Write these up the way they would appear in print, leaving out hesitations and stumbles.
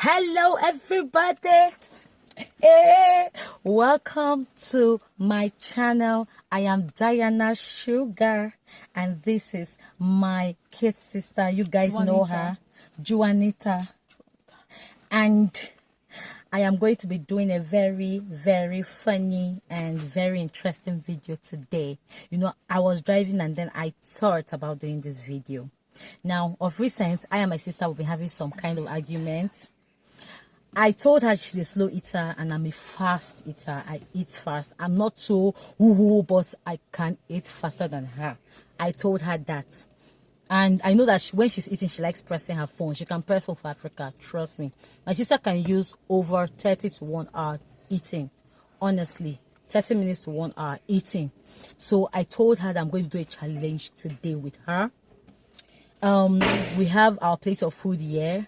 Hello everybody. Hey, welcome to my channel. I am Diana Sugar and this is my kid sister. You guys know her, Juanita. And I am going to be doing a very funny and very interesting video today. You know, I was driving and then I thought about doing this video. Now, of recent, I and my sister will be having some kind of arguments. I told her she's a slow eater and I'm a fast eater. I eat fast. I'm not so woo-woo, but I can eat faster than her. I told her that. And I know that when she's eating, she likes pressing her phone. She can press phone for Africa. Trust me. My sister can use over 30 to 1 hour eating. Honestly, 30 minutes to 1 hour eating. So I told her that I'm going to do a challenge today with her. We have our plate of food here.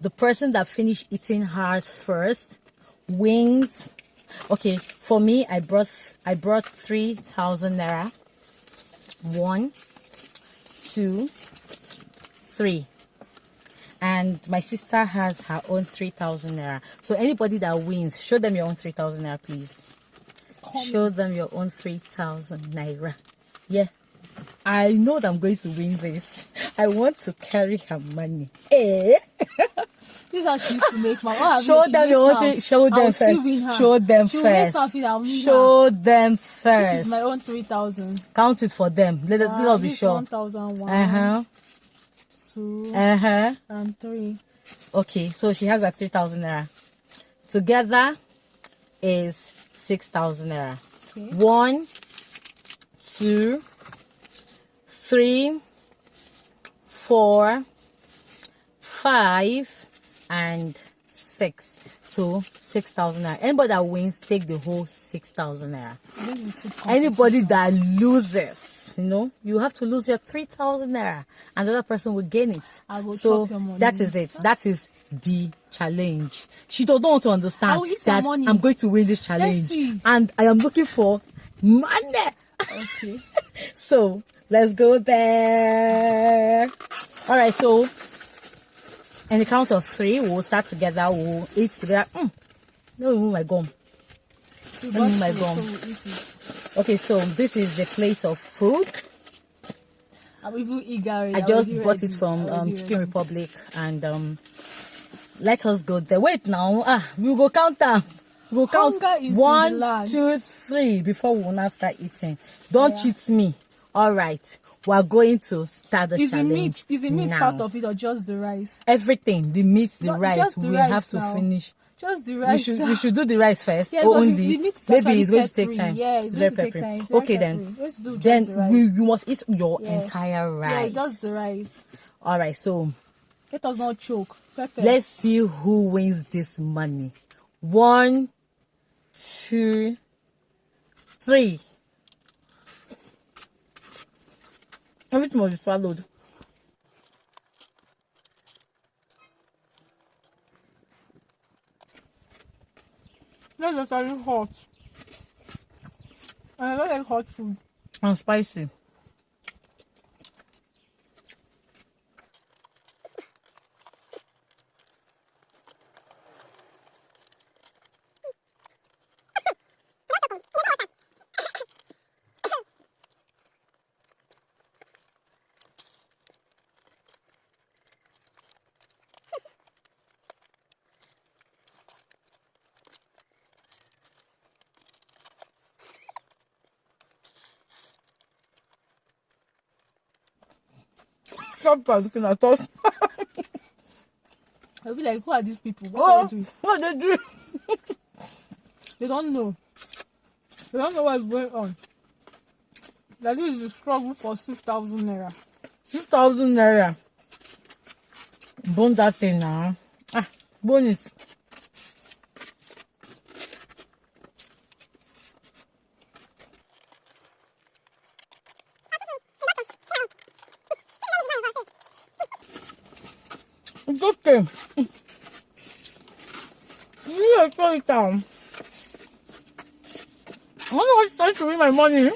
The person that finished eating hers first wins. Okay, for me, I brought 3,000 naira. 1, 2, 3. And my sister has her own 3,000 naira. So anybody that wins, show them your own 3,000 naira, please. Show them your own 3,000 naira. Yeah, I know that I'm going to win this. I want to carry her money. Eh? This is how she used to make money. Show them your own. Show them first. Show them first. Show them first. This is my own 3,000. Count it for them. Let us be sure. 1,001. 2. And 3. Okay, so she has a 3,000 naira. Together is 6,000 naira. Okay. 1, 2, 3, 4, 5, and 6. So 6,000 naira. Anybody that wins, take the whole 6,000 naira. Anybody that loses, you know, you have to lose your 3,000 naira, and the other person will gain it. So that is it. That is the challenge. She don't want to understand that I'm going to win this challenge, and I am looking for money. Okay. So let's go there. All right, so in the count of 3, we'll start together. We'll eat together. Don't remove my gum. Remove my gum. Okay, so this is the plate of food. I'm even eager. I just bought it from Chicken Republic, and let us go there. Wait now. We'll go count down. We'll count 1, 2, 3 before we will now start eating. Don't cheat me. All right. We are going to start the challenge. Is the meat part of it or just the rice? Everything. The meat, the rice. We have to finish. Just the rice. We should do the rice first. Yeah, only. The meat is maybe it's going to take time. Yeah, it's going to take time. Okay, then. Let's do then just the rice. you must eat your entire rice. Yeah, just the rice. All right, so let us not choke. Pepper. Let's see who wins this money. 1, 2, 3. Everything must be swallowed. That's just very hot. I don't like hot food. And spicy. Stop looking at us. I feel like, who are these people? What are they doing? What are they doing? They don't know. They don't know what's going on. That is the struggle for 6,000 naira. 6,000 naira. Bone that thing now. Bone it. It's okay. You are so down. I don't want to try to win my money.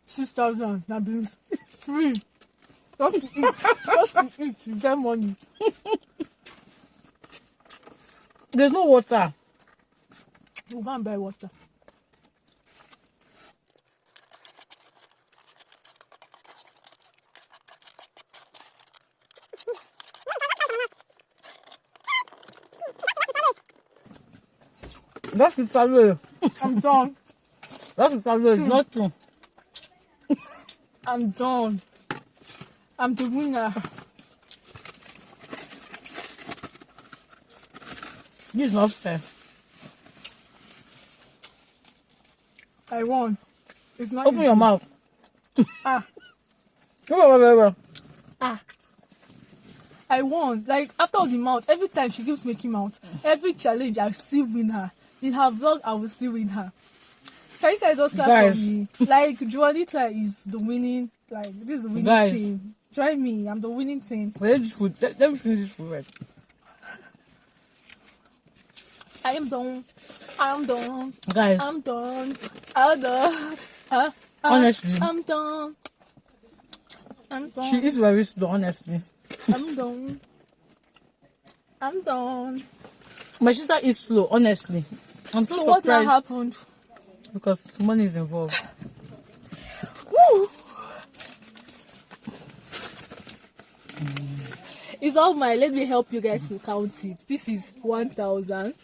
6,000. That means free. Just to eat. Just to eat. You get money. There's no water. We'll go and buy water. That's the salary. I'm done. That's the salary. It's not true. I'm done. I'm the winner. This is not fair. I won. It's not Open easy. your mouth. Ah, Well. I won. Like, after all the mouth, every time she keeps making mouth, every challenge I still win her. In her vlog, I will still win her. Charita is just clap Guys. for me. Like, Juanita is the winning, like, this is the winning Guys. team. Try me, I'm the winning team. Wait, this food. Let me finish this food right. I am done. I'm done. Guys, I'm done. I'm done. honestly, I'm done. I'm done. she is very slow, honestly. I'm done. I'm done. My sister is slow, honestly. I'm So so what now surprised happened? because money is involved. Woo! It's all mine. Let me help you guys to count it. This is 1,000.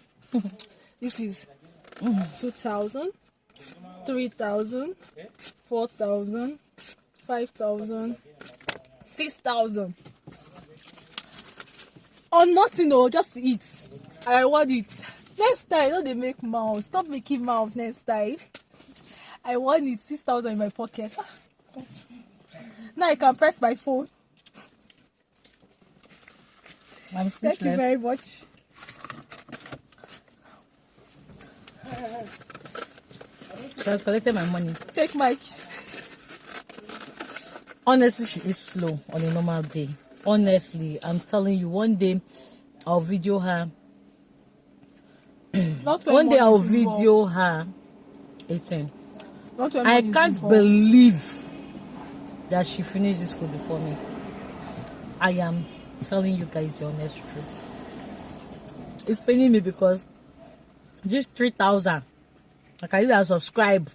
This is 2,000, 3,000, 4,000, 5,000, 6,000. Or nothing, no, just to eat. I want it. Next time, don't they make mouth. Stop making mouth next time. I want it. 6,000 in my pocket. Ah, God. Now I can press my phone. I'm Thank you speechless. very much. She has collected my money. Take my. Honestly, she is slow on a normal day. Honestly, I'm telling you, one day I'll video her. Not when One day money I'll is involved. video her eating. Not when I money is can't involved. believe that she finished this food before me. I am telling you guys the honest truth. It's paining me because just 3,000. I can use and subscribe.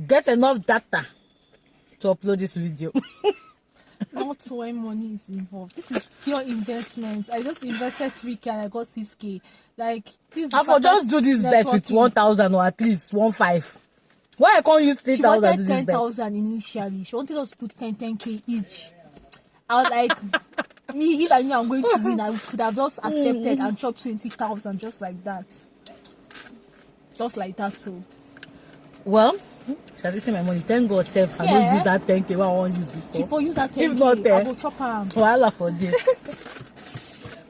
Get enough data to upload this video. Not when money is involved. This is pure investment. I just invested 3K and I got 6K. Like, this is I for just do this bet with networking. 1,000 or at least 1,500. Why I can't use She 3,000 to wanted this bet? 10,000 initially. She wanted us to do 10K each. I was like, me, if I knew I'm going to win, I could have just accepted and chopped 20,000 just like that. Just like that, too. Well, she has eaten my money. Thank God, self. I Yeah. don't use that 10K what I want to use She before. for use that 10K. If not, I will chop her. Wahala for this.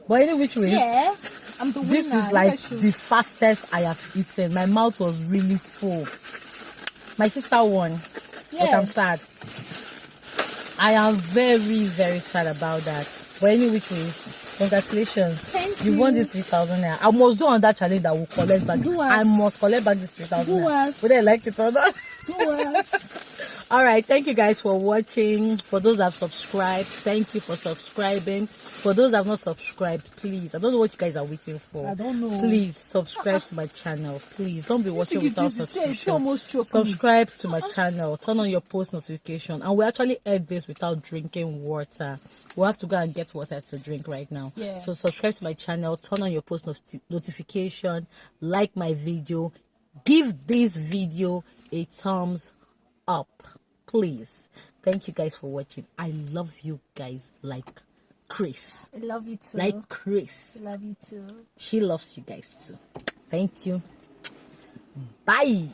But any which way, Yeah, I'm the winner. this is Look like at you. the fastest I have eaten. My mouth was really full. My sister won, but Yeah. I'm sad. I am very, very sad about that. But any which ways, congratulations. Thank You you. won this 3,000 naira. I must do on that challenge that will collect back. Do us. I must collect back this 3,000 Do naira. us. Whether I like it or not. Do us. All right, thank you guys for watching. For those that have subscribed, thank you for subscribing. For those that have not subscribed, please, I don't know what you guys are waiting for. I don't know. Please subscribe to my channel. Please don't be watching think it's without easy. Say, it's subscription. almost choking me. Subscribe to my channel. Turn on your post notification. And we actually end this without drinking water. We have to go and get water to drink right now. Yeah. So subscribe to my channel. Turn on your post notification. Like my video. Give this video a thumbs up, please. Thank you guys for watching. I love you guys like Chris. I love you too. Like Chris. I love you too. She loves you guys too. Thank you. Bye.